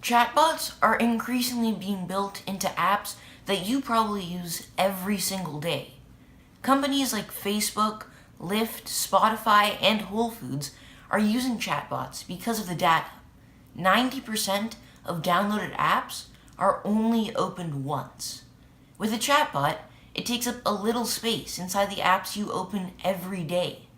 Chatbots are increasingly being built into apps that you probably use every single day. Companies like Facebook, Lyft, Spotify, and Whole Foods are using chatbots because of the data. 90% of downloaded apps are only opened once. With a chatbot, it takes up a little space inside the apps you open every day.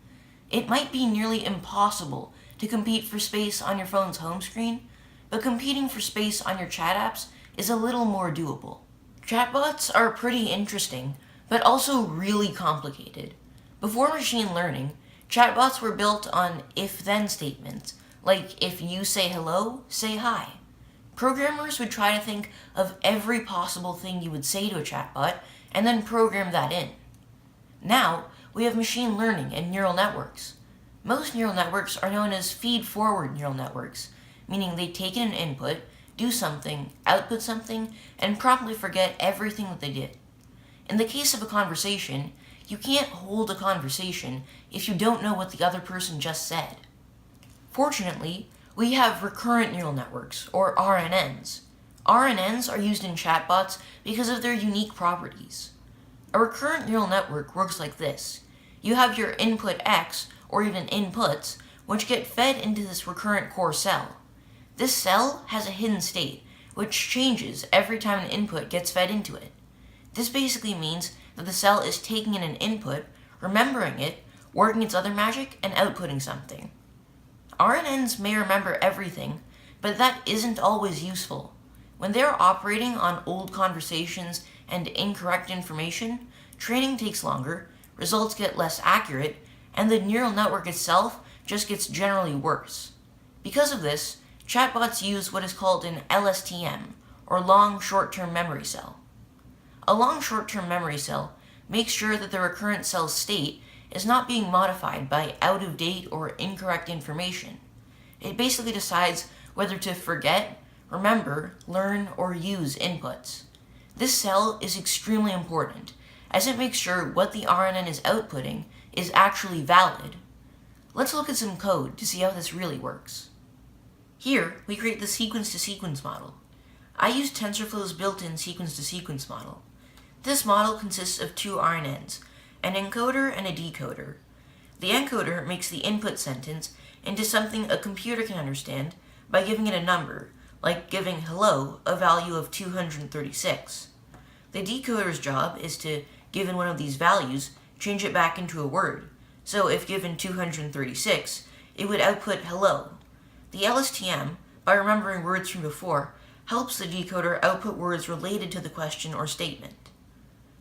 It might be nearly impossible to compete for space on your phone's home screen, but competing for space on your chat apps is a little more doable. Chatbots are pretty interesting, but also really complicated. Before machine learning, chatbots were built on if-then statements, like if you say hello, say hi. Programmers would try to think of every possible thing you would say to a chatbot and then program that in. Now, we have machine learning and neural networks. Most neural networks are known as feed-forward neural networks, meaning they take in an input, do something, output something, and promptly forget everything that they did. In the case of a conversation, you can't hold a conversation if you don't know what the other person just said. Fortunately, we have recurrent neural networks, or RNNs. RNNs are used in chatbots because of their unique properties. A recurrent neural network works like this. You have your input X, or even inputs, which get fed into this recurrent core cell. This cell has a hidden state, which changes every time an input gets fed into it. This basically means that the cell is taking in an input, remembering it, working its other magic, and outputting something. RNNs may remember everything, but that isn't always useful. When they're operating on old conversations and incorrect information, training takes longer, results get less accurate, and the neural network itself just gets generally worse. Because of this, chatbots use what is called an LSTM, or long short-term memory cell. A long short-term memory cell makes sure that the recurrent cell's state is not being modified by out-of-date or incorrect information. It basically decides whether to forget, remember, learn, or use inputs. This cell is extremely important, as it makes sure what the RNN is outputting is actually valid. Let's look at some code to see how this really works. Here, we create the sequence-to-sequence model. I use TensorFlow's built-in sequence-to-sequence model. This model consists of two RNNs, an encoder and a decoder. The encoder makes the input sentence into something a computer can understand by giving it a number, like giving hello a value of 236. The decoder's job is to, given one of these values, change it back into a word. So if given 236, it would output hello. The LSTM, by remembering words from before, helps the decoder output words related to the question or statement.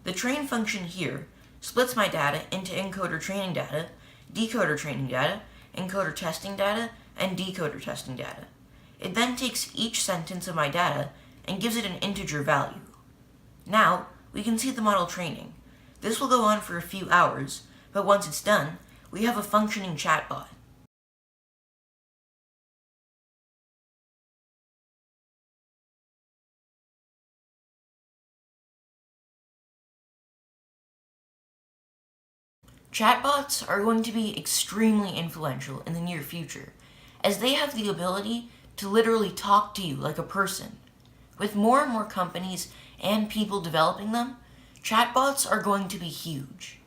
The train function here splits my data into encoder training data, decoder training data, encoder testing data, and decoder testing data. It then takes each sentence of my data and gives it an integer value. Now, we can see the model training. This will go on for a few hours, but once it's done, we have a functioning chatbot. Chatbots are going to be extremely influential in the near future, as they have the ability to literally talk to you like a person. With more and more companies and people developing them, chatbots are going to be huge.